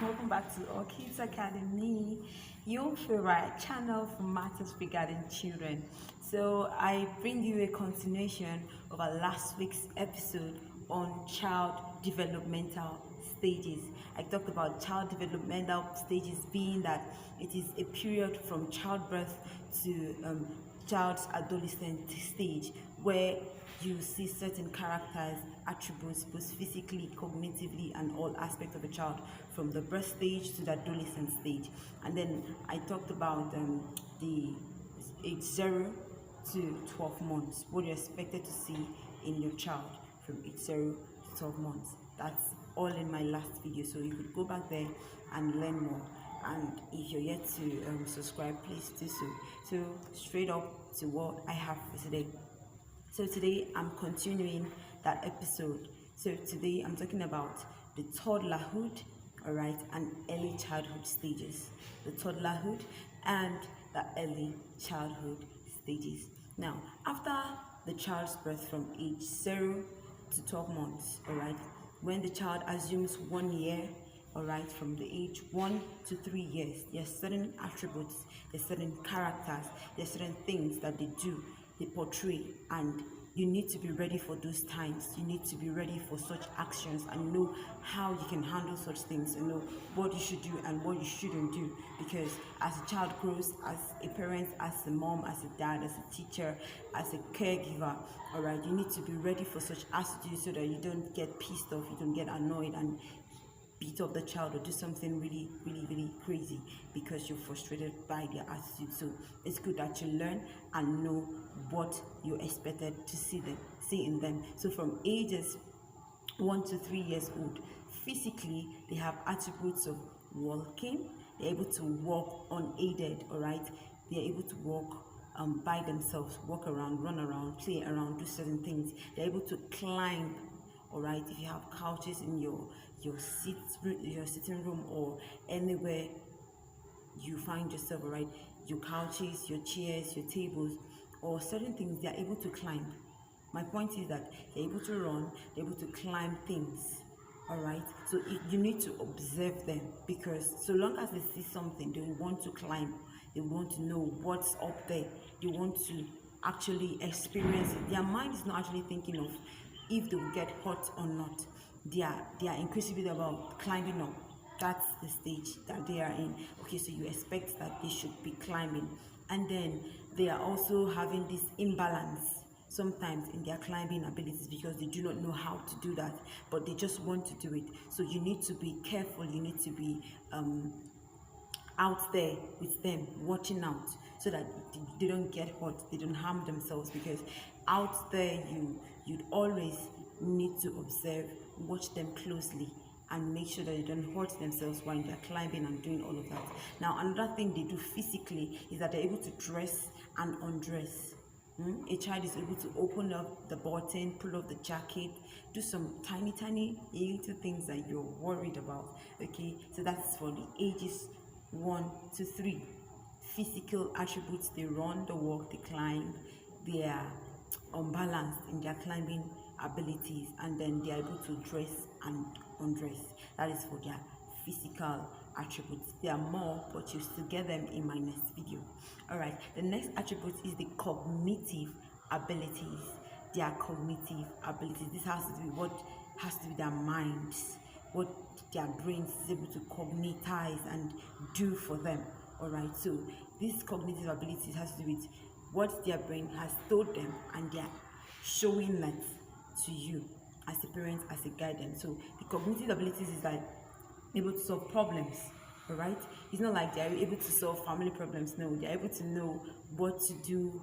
welcome back to Our Kids Academy, your favorite channel for matters regarding children. So I bring you a continuation of our last week's episode on child developmental stages. I talked about child developmental stages being that it is a period from childbirth to child's adolescent stage where you see certain characters, attributes, both physically, cognitively, and all aspects of a child from the birth stage to the adolescent stage. And then I talked about the age 0 to 12 months, what you're expected to see in your child from age 0 to 12 months. That's all in my last video, so you could go back there and learn more. And if you're yet to subscribe, please do so. So straight up to what I have for today. So today I'm continuing that episode. So today I'm talking about the toddlerhood, all right, and early childhood stages. The toddlerhood and the early childhood stages. Now, after the child's birth from age 0 to 12 months, all right, when the child assumes 1 year, all right, from the age 1 to 3 years, there are certain attributes, there are certain characters, there are certain things that they do, they portray, and you need to be ready for those times. You need to be ready for such actions and know how you can handle such things and know what you should do and what you shouldn't do, because as a child grows, as a parent, as a mom, as a dad, as a teacher, as a caregiver, all right, you need to be ready for such attitudes so that you don't get pissed off, you don't get annoyed and beat up the child or do something really crazy because you're frustrated by their attitude. So it's good that you learn and know what you're expected to see in them. So from ages 1 to 3 years old, physically they have attributes of walking. They're able to walk unaided, all right. They're able to walk by themselves, walk around, run around, play around, do certain things. They're able to climb, all right. If you have couches in your sitting room or anywhere you find yourself, all right, your couches, your chairs, your tables, or certain things, they are able to climb. My point is that they're able to run, they're able to climb things, all right. So you need to observe them, because so long as they see something, they will want to climb, they want to know what's up there, they want to actually experience it. Their mind is not actually thinking of if they will get hurt or not. They are inquisitive about climbing up. That's the stage that they are in. Okay, so you expect that they should be climbing, and then they are also having this imbalance sometimes in their climbing abilities because they do not know how to do that, but they just want to do it. So you need to be careful, you need to be out there with them, watching out, so that they don't get hurt, they don't harm themselves, because out there you'd always need to observe, watch them closely, and make sure that they don't hurt themselves while they're climbing and doing all of that. Now, another thing they do physically is that they're able to dress and undress. A child is able to open up the button, pull up the jacket, do some tiny little things that you're worried about. Okay, so that's for the ages 1 to 3. Physical attributes: they run, they walk, they climb, they are unbalanced in their climbing abilities, and then they are able to dress and undress. That is for their physical attributes. There are more, but you still get them in my next video. All right, the next attribute is the cognitive abilities. Their cognitive abilities, this has to be what has to be their minds, what their brains is able to cognitize and do for them. All right, so these cognitive abilities has to do with what their brain has told them, and they are showing that to you as a parent, as a guardian. So the cognitive abilities is like able to solve problems, all right. It's not like they're able to solve family problems. No, they're able to know what to do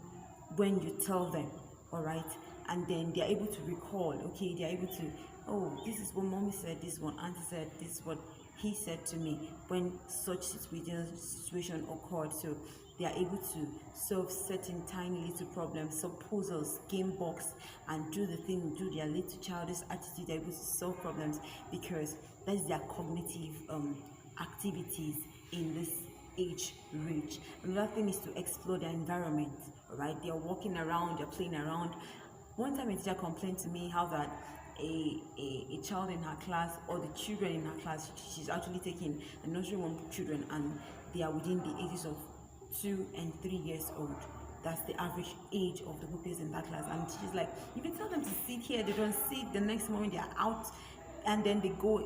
when you tell them, all right. And then they're able to recall. Okay, they're able to, oh, this is what mommy said, this is what auntie said, this is what he said to me when such situation occurred. So they are able to solve certain tiny little problems, solve puzzles, game box, and do their little childish attitude. They're able to solve problems because that's their cognitive activities in this age range. Another thing is to explore their environment, all right. They're walking around, they're playing around. One time a teacher complained to me how that a child in her class, or the children in her class, she's actually taking the nursery one children, and they are within the ages of 2 and 3 years old. That's the average age of the pupils in that class. And she's like, if you tell them to sit here, they don't sit. The next moment they're out, and then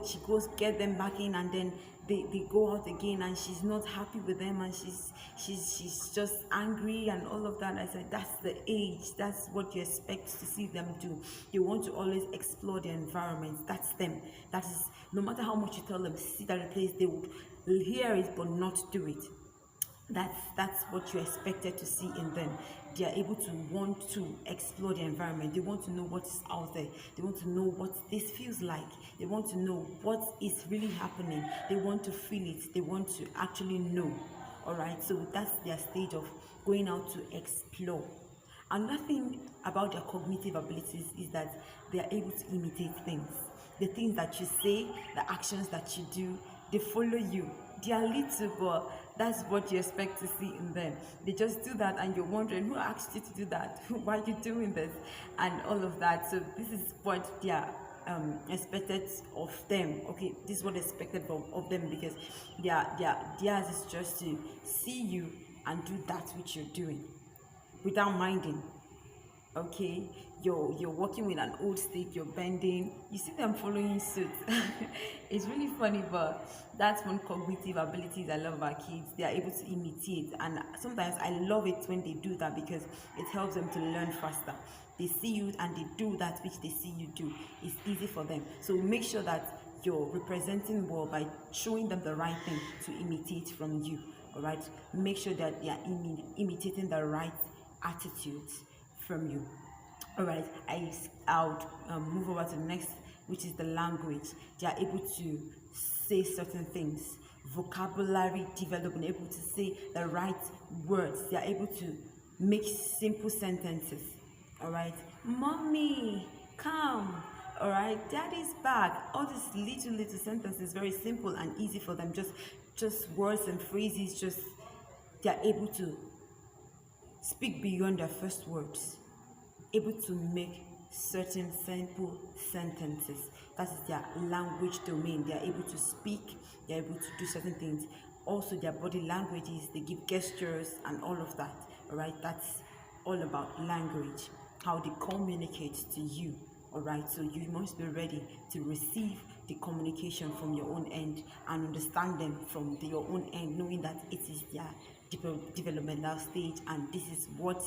she goes get them back in, and then they go out again, and she's not happy with them, and she's just angry and all of that. I said, that's the age, that's what you expect to see them do. They want to always explore the environment. That's them. That is, no matter how much you tell them sit at a place, they would hear it but not do it. That's what you expected to see in them. They are able to want to explore the environment. They want to know what is out there. They want to know what this feels like. They want to know what is really happening. They want to feel it. They want to actually know. All right, so that's their stage of going out to explore. Another thing about their cognitive abilities is that they are able to imitate things. The things that you say, the actions that you do, they follow you. They are little, but that's what you expect to see in them. They just do that, and you're wondering, who asked you to do that? Why are you doing this? And all of that. So this is what they are expected of them. Okay, this is what is expected of them, because theirs is just to see you and do that which you're doing without minding. Okay, you're working with an old stick, you're bending, you see them following suit. It's really funny, but that's one cognitive abilities I love about kids. They are able to imitate, and sometimes I love it when they do that, because it helps them to learn faster. They see you and they do that which they see you do. It's easy for them. So make sure that you're representing well by showing them the right thing to imitate from you. All right, make sure that they are imitating the right attitudes from you. All right, I'll move over to the next, which is the language. They are able to say certain things, vocabulary development, able to say the right words. They are able to make simple sentences. All right, mommy, come. All right, daddy's back. All these little sentences, very simple and easy for them. Just words and phrases. Just they are able to speak beyond their first words, able to make certain simple sentences. That is their language domain. They are able to speak, they are able to do certain things. Also, their body languages, they give gestures and all of that. All right, that's all about language, how they communicate to you. All right, so you must be ready to receive the communication from your own end and understand them from your own end, knowing that it is their developmental stage, and this is what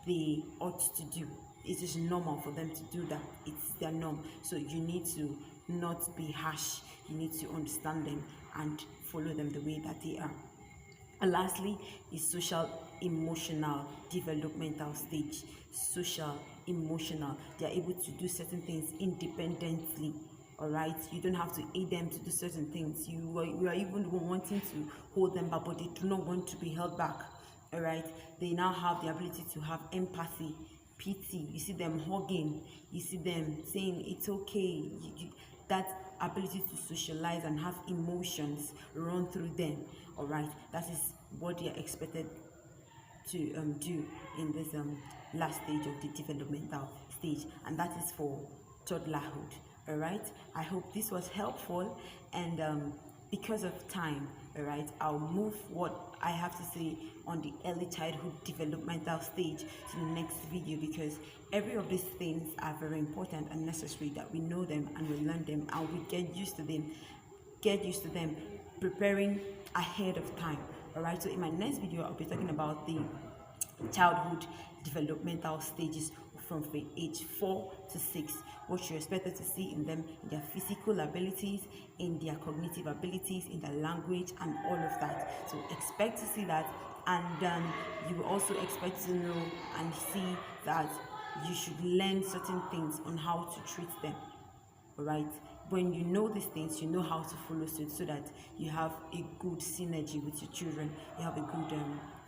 they ought to do. It is normal for them to do that. It's their norm. So you need to not be harsh. You need to understand them and follow them the way that they are. And lastly is social emotional developmental stage. Social emotional, they are able to do certain things independently. All right, you don't have to aid them to do certain things. You are even wanting to hold them back, but they do not want to be held back. All right, they now have the ability to have empathy, pity. You see them hugging, you see them saying it's okay. That ability to socialize and have emotions run through them. All right, that is what they are expected to do in this last stage of the developmental stage, and that is for toddlerhood. All right, I hope this was helpful, and because of time, all right, I'll move what I have to say on the early childhood developmental stage to the next video, because every of these things are very important and necessary that we know them and we learn them and we get used to them preparing ahead of time. All right, so in my next video I'll be talking about the childhood developmental stages from age 4 to 6, what you're expected to see in them, in their physical abilities, in their cognitive abilities, in their language, and all of that. So expect to see that, and you will also expect to know and see that you should learn certain things on how to treat them. All right, when you know these things, you know how to follow suit, so that you have a good synergy with your children, you have a good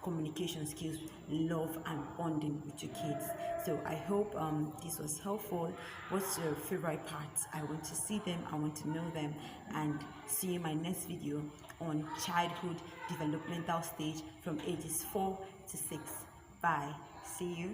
communication skills, love and bonding with your kids. So I hope this was helpful. What's your favorite part? I want to see them, I want to know them, and see you in my next video on childhood developmental stage from ages 4 to 6. Bye. See you.